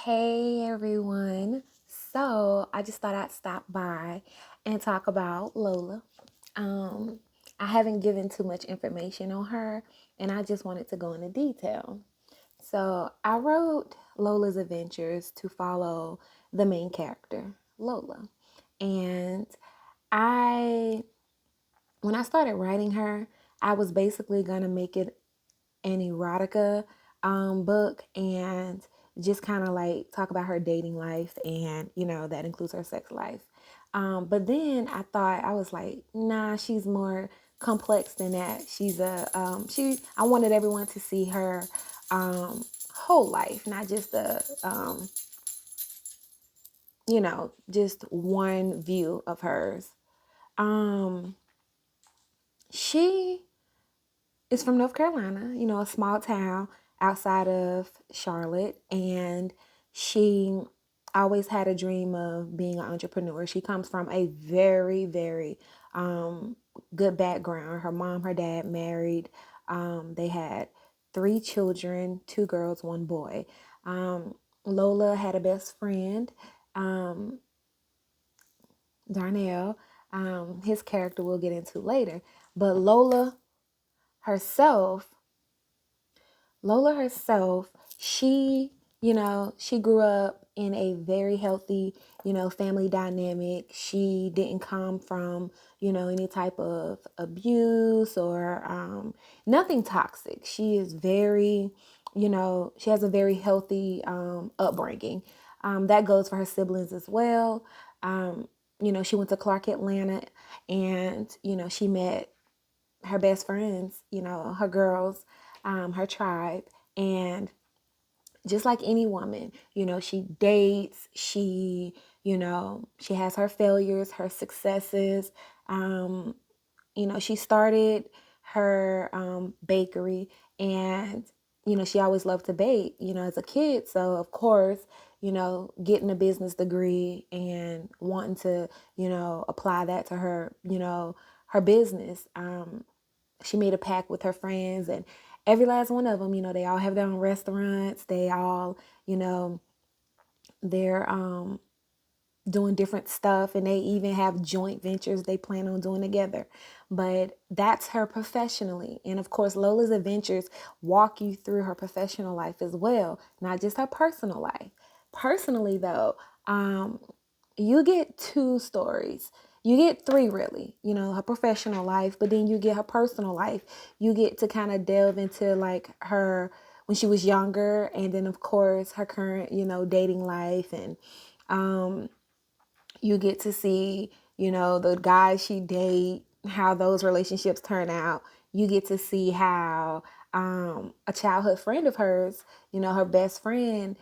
Hey everyone. So I just thought I'd stop by and talk about Lola. Um, I haven't given too much information on her and I just wanted to go into detail. So I wrote Lola's Adventures to follow the main character, Lola. And I when I started writing her, I was basically gonna make it an erotica book and just kind of like talk about her dating life and that includes her sex life. But then I was like, nah, she's more complex than that. She's a I wanted everyone to see her whole life, not just just one view of hers. um she is from North Carolina, a small town outside of Charlotte. And she always had a dream of being an entrepreneur. She comes from a very, very good background. Her mom, her dad married. They had 3 children, 2 girls, 1 boy. Lola had a best friend, um, Darnell. His character we'll get into later. But herself Lola herself, she grew up in a very healthy, family dynamic. She didn't come from, any type of abuse or nothing toxic. She is very, she has a very healthy upbringing. That goes for her siblings as well. She went to Clark Atlanta and, she met her best friends, her girls, her tribe. And just like any woman, she dates, she has her failures, her successes. Um, she started her bakery and, she always loved to bake, as a kid. So, of course, getting a business degree and wanting to, apply that to her, her business. She made a pact with her friends and every last one of them, they all have their own restaurants. They all, they're doing different stuff and they even have joint ventures they plan on doing together. But that's her professionally. And of course, Lola's Adventures walk you through her professional life as well, not just her personal life. Personally, though, you get 2 stories. You get 3 really, her professional life, but then you get her personal life. You get to kind of delve into like her when she was younger and then of course her current, dating life. And you get to see, the guys she date, how those relationships turn out. You get to see how a childhood friend of hers, her best friend,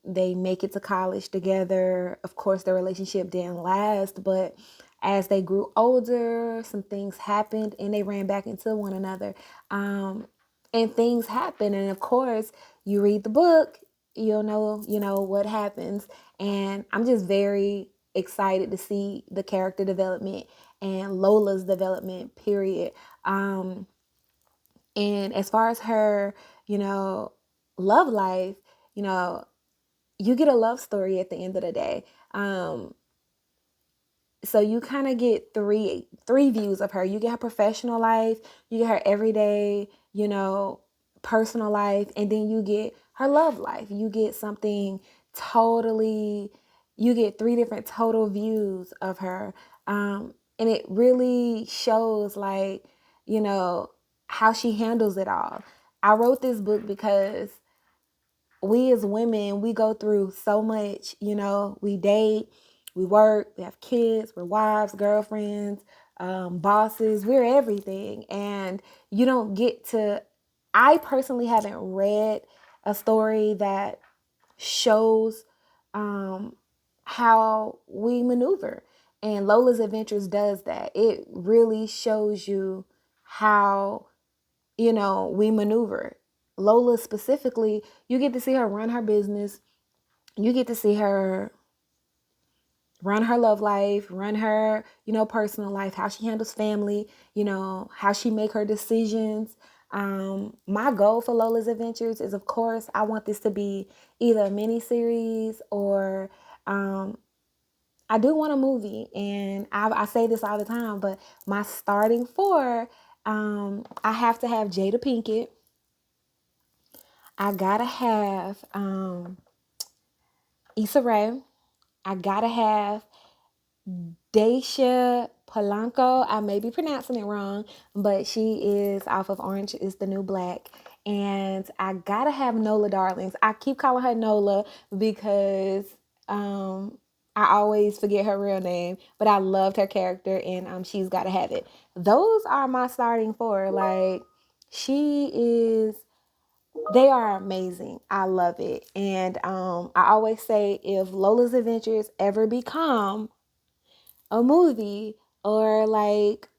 they make it to college together. Of course, their relationship didn't last, but as they grew older, some things happened and they ran back into one another. And things happen. And of course, you read the book, you'll know, what happens. And I'm just very excited to see the character development and Lola's development, period. And as far as her, love life, you know, you get a love story at the end of the day. So you kind of get three views of her. You get her professional life, you get her everyday, personal life, and then you get her love life. You get something totally, you get 3 different total views of her. And it really shows like, how she handles it all. I wrote this book because we as women, we go through so much, we date, we work, we have kids, we're wives, girlfriends, bosses, we're everything. And you don't get to, I personally haven't read a story that shows how we maneuver. And Lola's Adventures does that. It really shows you how we maneuver. Lola specifically, you get to see her run her business. You get to see her run her love life, run her, personal life, how she handles family, how she make her decisions. My goal for Lola's Adventures is, of course, I want this to be either a mini series or I do want a movie. And I say this all the time, but my starting four, I have to have Jada Pinkett. I gotta have Issa Rae. I gotta have Daisha Polanco. I may be pronouncing it wrong, but she is off of Orange is the New Black. And I gotta have Nola Darlings. I keep calling her Nola because I always forget her real name, but I loved her character, and she's gotta have it. Those are my starting four. Like, she is, they are amazing. I love it. And I always say, if Lola's Adventures ever become a movie, or like,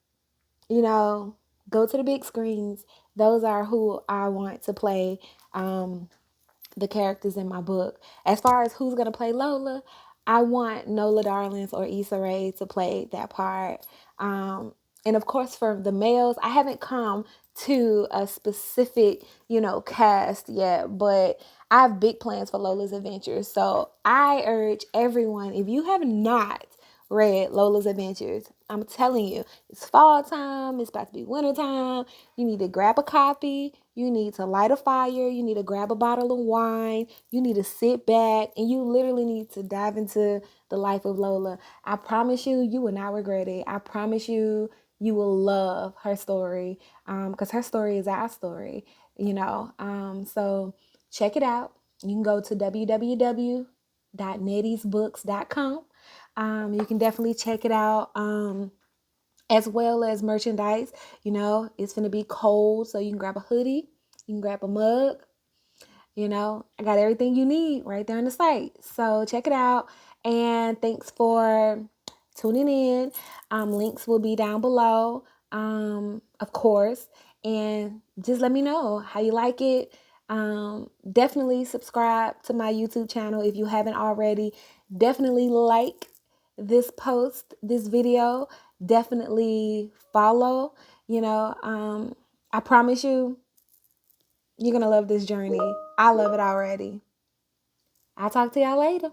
you know, go to the big screens, those are who I want to play the characters in my book. As far as who's gonna play Lola, I want Nola Darlings or Issa Rae to play that part. And of course, for the males, I haven't come to a specific, cast yet, but I have big plans for Lola's Adventures. So I urge everyone, if you have not read Lola's Adventures, I'm telling you, it's fall time, it's about to be winter time. You need to grab a copy, you need to light a fire, you need to grab a bottle of wine, you need to sit back, and you literally need to dive into the life of Lola. I promise you, you will not regret it. I promise you, you will love her story, because her story is our story. So check it out. You can go to www.nettiesbooks.com. You can definitely check it out, as well as merchandise. It's going to be cold, so you can grab a hoodie, you can grab a mug. I got everything you need right there on the site. So check it out. And thanks for tuning in. Links will be down below, of course. And just let me know how you like it. Definitely subscribe to my YouTube channel if you haven't already. Definitely like this video. Definitely follow. I promise you, you're going to love this journey. I love it already. I'll talk to y'all later.